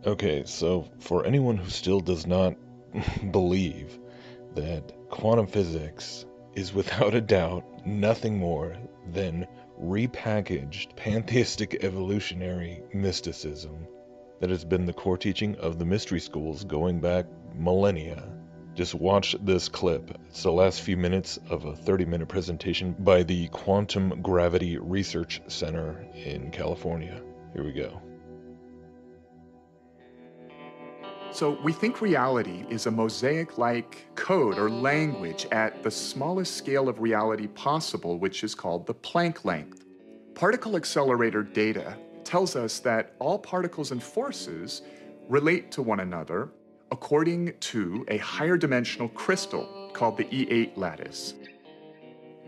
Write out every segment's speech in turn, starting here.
Okay, so for anyone who still does not believe that quantum physics is without a doubt nothing more than repackaged pantheistic evolutionary mysticism that has been the core teaching of the mystery schools going back millennia, just watch this clip. It's the last few minutes of a 30-minute presentation by the Quantum Gravity Research Center in California. Here we go. So we think reality is a mosaic-like code or language at the smallest scale of reality possible, which is called the Planck length. Particle accelerator data tells us that all particles and forces relate to one another according to a higher dimensional crystal called the E8 lattice.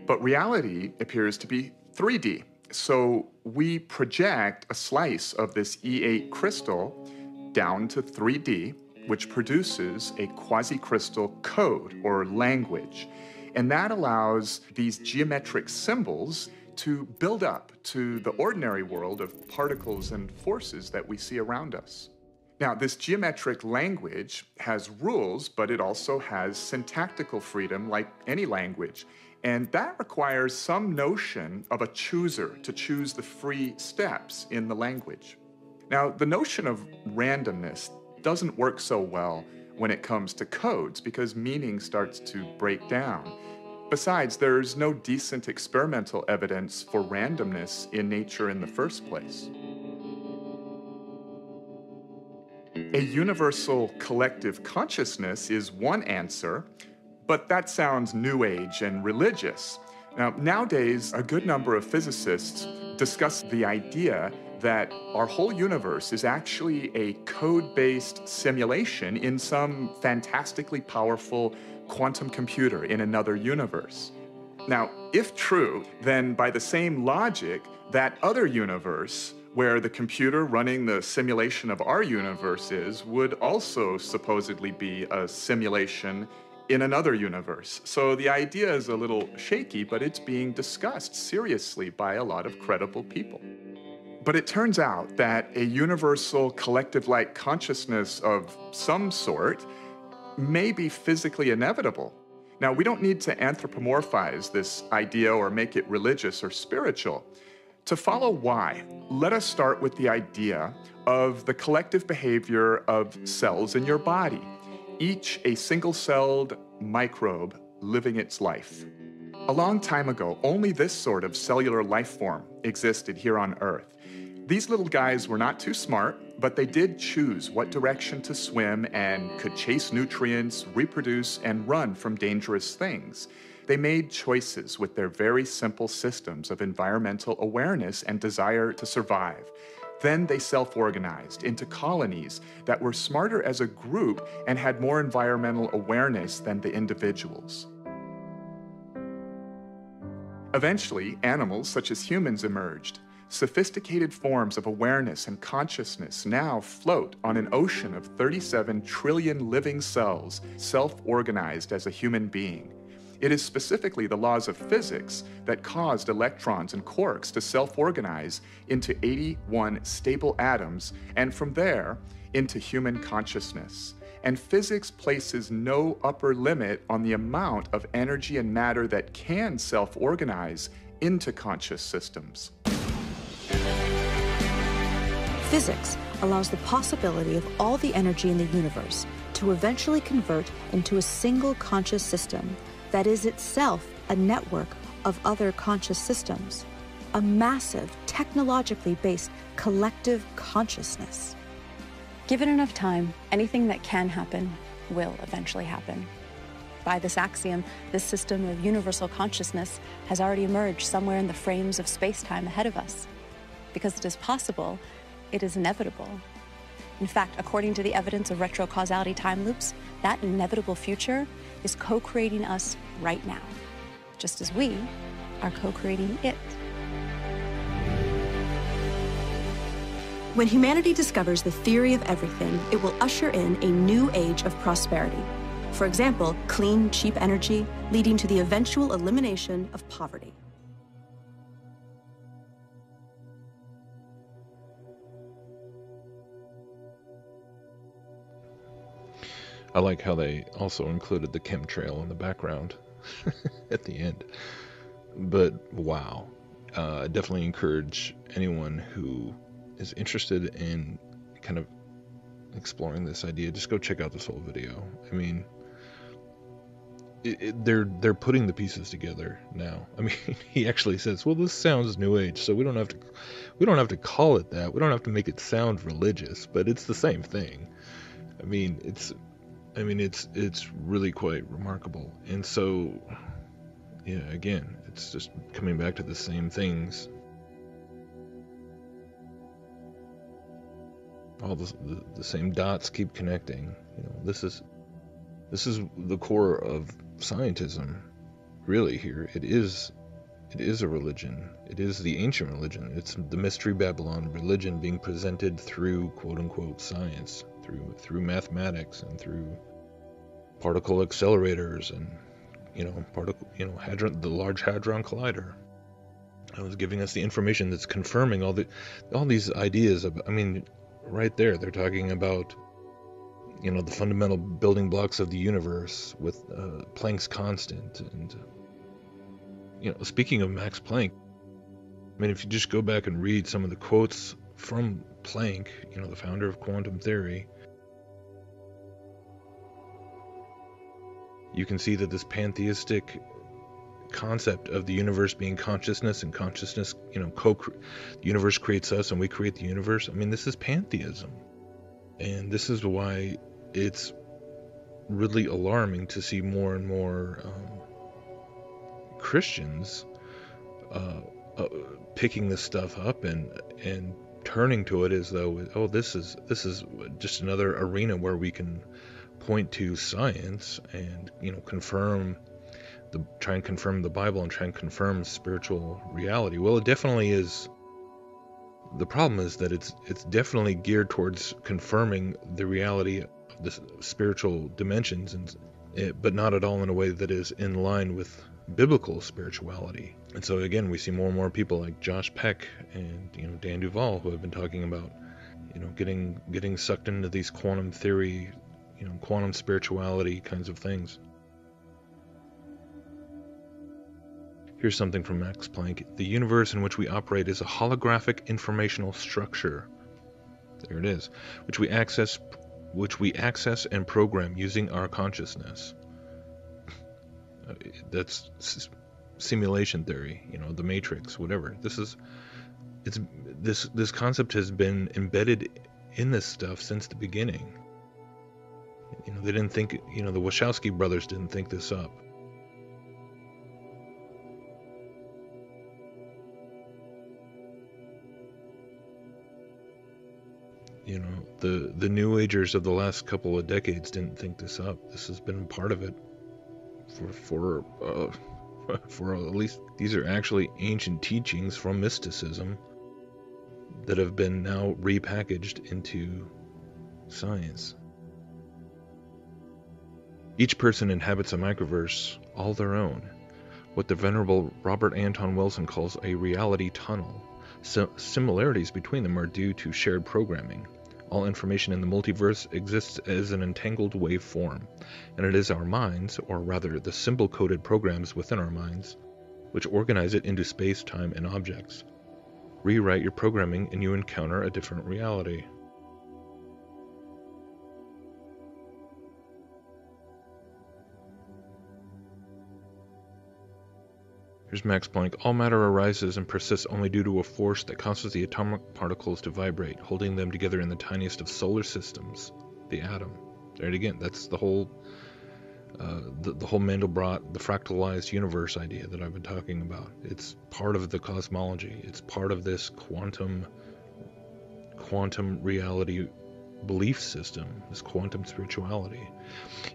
But reality appears to be 3D. So we project a slice of this E8 crystal down to 3D, which produces a quasi-crystal code or language. And that allows these geometric symbols to build up to the ordinary world of particles and forces that we see around us. Now, this geometric language has rules, but it also has syntactical freedom like any language. And that requires some notion of a chooser to choose the free steps in the language. Now, the notion of randomness doesn't work so well when it comes to codes because meaning starts to break down. Besides, there's no decent experimental evidence for randomness in nature in the first place. A universal collective consciousness is one answer, but that sounds New Age and religious. Now, nowadays, a good number of physicists discuss the idea that our whole universe is actually a code-based simulation in some fantastically powerful quantum computer in another universe. Now, if true, then by the same logic, that other universe where the computer running the simulation of our universe would also supposedly be a simulation in another universe. So the idea is a little shaky, but it's being discussed seriously by a lot of credible people. But it turns out that a universal collective-like consciousness of some sort may be physically inevitable. Now, we don't need to anthropomorphize this idea or make it religious or spiritual. To follow why, let us start with the idea of the collective behavior of cells in your body, each a single-celled microbe living its life. A long time ago, only this sort of cellular life form existed here on Earth. These little guys were not too smart, but they did choose what direction to swim and could chase nutrients, reproduce, and run from dangerous things. They made choices with their very simple systems of environmental awareness and desire to survive. Then they self-organized into colonies that were smarter as a group and had more environmental awareness than the individuals. Eventually, animals such as humans emerged. Sophisticated forms of awareness and consciousness now float on an ocean of 37 trillion living cells, self-organized as a human being. It is specifically the laws of physics that caused electrons and quarks to self-organize into 81 stable atoms, and from there, into human consciousness. And physics places no upper limit on the amount of energy and matter that can self-organize into conscious systems. Physics allows the possibility of all the energy in the universe to eventually convert into a single conscious system that is itself a network of other conscious systems, a massive, technologically based collective consciousness. Given enough time, anything that can happen will eventually happen. By this axiom, this system of universal consciousness has already emerged somewhere in the frames of space-time ahead of us. Because it is possible, it is inevitable. In fact, according to the evidence of retrocausality time loops, that inevitable future is co-creating us right now, just as we are co-creating it. When humanity discovers the theory of everything, it will usher in a new age of prosperity. For example, clean, cheap energy, leading to the eventual elimination of poverty. I like how they also included the chemtrail in the background at the end. But wow, definitely encourage anyone who is interested in kind of exploring this idea, just go check out this whole video. I mean, they're putting the pieces together now. I mean, he actually says, "Well, this sounds New Age, so we don't have to call it that. We don't have to make it sound religious, but it's the same thing." I mean, it's really quite remarkable. And so, yeah, again, it's just coming back to the same things. All the same dots keep connecting. You know, this is the core of scientism, really. Here, it is a religion. It is the ancient religion. It's the Mystery Babylon religion being presented through quote unquote science, through mathematics and through particle accelerators and the Large Hadron Collider. It was giving us the information that's confirming all these ideas of, I mean, right there they're talking about, you know, the fundamental building blocks of the universe with Planck's constant. And, you know, speaking of Max Planck, I mean, if you just go back and read some of the quotes from Planck, you know, the founder of quantum theory, you can see that this pantheistic concept of the universe being consciousness, and consciousness, you know, the universe creates us and we create the universe. I mean, this is pantheism. And this is why it's really alarming to see more and more Christians picking this stuff up and turning to it as though, oh, this is just another arena where we can point to science and, you know, try and confirm the Bible and try and confirm spiritual reality. Well, it definitely is. The problem is that it's definitely geared towards confirming the reality of the spiritual dimensions, but not at all in a way that is in line with biblical spirituality. And so again, we see more and more people like Josh Peck and, you know, Dan Duvall, who have been talking about, you know, getting sucked into these quantum theory, you know, quantum spirituality kinds of things. Here's something from Max Planck. The universe in which we operate is a holographic informational structure. There it is, which we access and program using our consciousness. That's simulation theory, you know, the Matrix, whatever. This concept has been embedded in this stuff since the beginning. You know, they didn't think, you know, the Wachowski brothers didn't think this up. You know, the New Agers of the last couple of decades didn't think this up. This has been part of it for at least, these are actually ancient teachings from mysticism that have been now repackaged into science. Each person inhabits a microverse all their own, what the venerable Robert Anton Wilson calls a reality tunnel. So similarities between them are due to shared programming. All information in the multiverse exists as an entangled wave form, and it is our minds, or rather the symbol-coded programs within our minds, which organize it into space, time, and objects. Rewrite your programming and you encounter a different reality. Here's Max Planck. All matter arises and persists only due to a force that causes the atomic particles to vibrate, holding them together in the tiniest of solar systems, the atom. There it again. That's the whole Mandelbrot, the fractalized universe idea that I've been talking about. It's part of the cosmology. It's part of this quantum reality belief system, this quantum spirituality.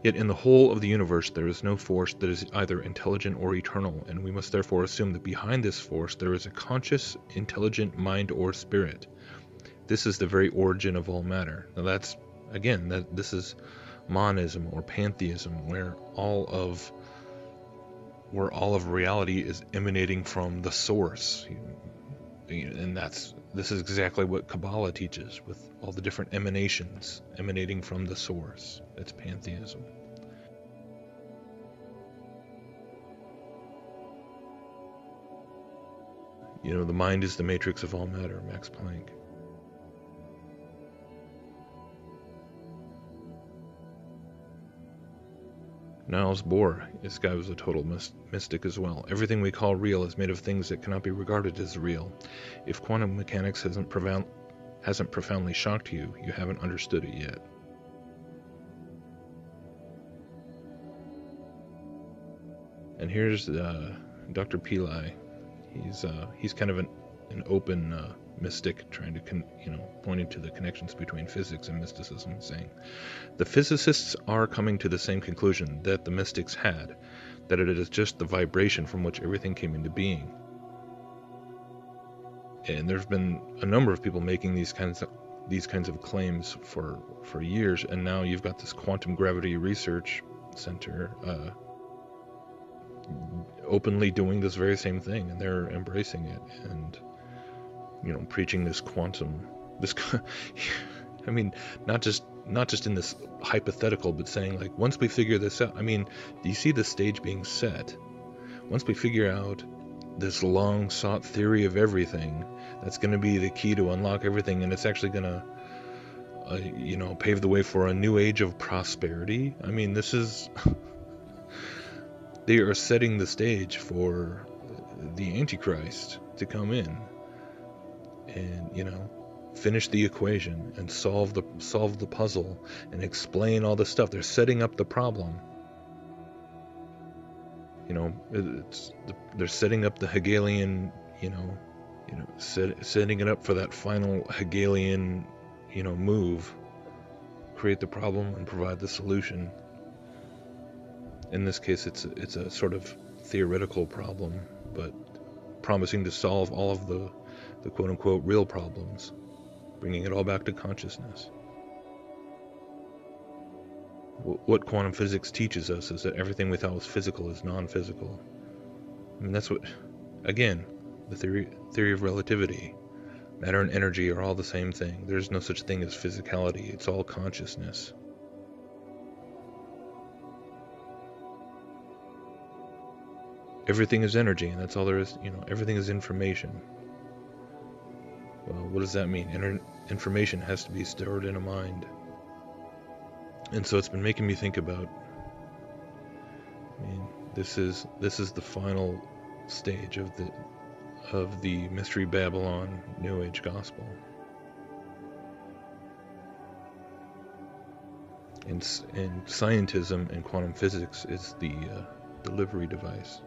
Yet in the whole of the universe there is no force that is either intelligent or eternal, and we must therefore assume that behind this force there is a conscious, intelligent mind or spirit. This is the very origin of all matter. Now that's, again, this is monism or pantheism, where all of reality is emanating from the source, and that's this is exactly what Kabbalah teaches, with all the different emanations emanating from the source. It's pantheism. The mind is the matrix of all matter, Max Planck. Niels Bohr, this guy was a total mystic as well. Everything we call real is made of things that cannot be regarded as real. If quantum mechanics hasn't profoundly shocked you, you haven't understood it yet. And here's Dr. Pillai. He's kind of an open mystic, trying to pointing to the connections between physics and mysticism, saying the physicists are coming to the same conclusion that the mystics had, that it is just the vibration from which everything came into being. And there's been a number of people making these kinds of claims for years, and now you've got this quantum gravity research center openly doing this very same thing, and they're embracing it and preaching this quantum, I mean, not just in this hypothetical, but saying, like, once we figure this out, I mean, do you see the stage being set? Once we figure out this long sought theory of everything, that's going to be the key to unlock everything, and it's actually going to pave the way for a new age of prosperity. I mean, this is they are setting the stage for the Antichrist to come in and finish the equation and solve the puzzle and explain all the stuff. They're setting up the problem. They're setting up the Hegelian, setting it up for that final Hegelian, move. Create the problem and provide the solution. In this case, it's a sort of theoretical problem, but promising to solve all of the quote-unquote real problems, bringing it all back to consciousness. What quantum physics teaches us is that everything we thought was physical is non-physical. I mean, that's what, again, the theory of relativity. Matter and energy are all the same thing. There's no such thing as physicality. It's all consciousness. Everything is energy, and that's all there is. Everything is information. Well, what does that mean? Information has to be stored in a mind. And so it's been making me think about, this is the final stage of the Mystery Babylon New Age gospel. And scientism and quantum physics is the delivery device.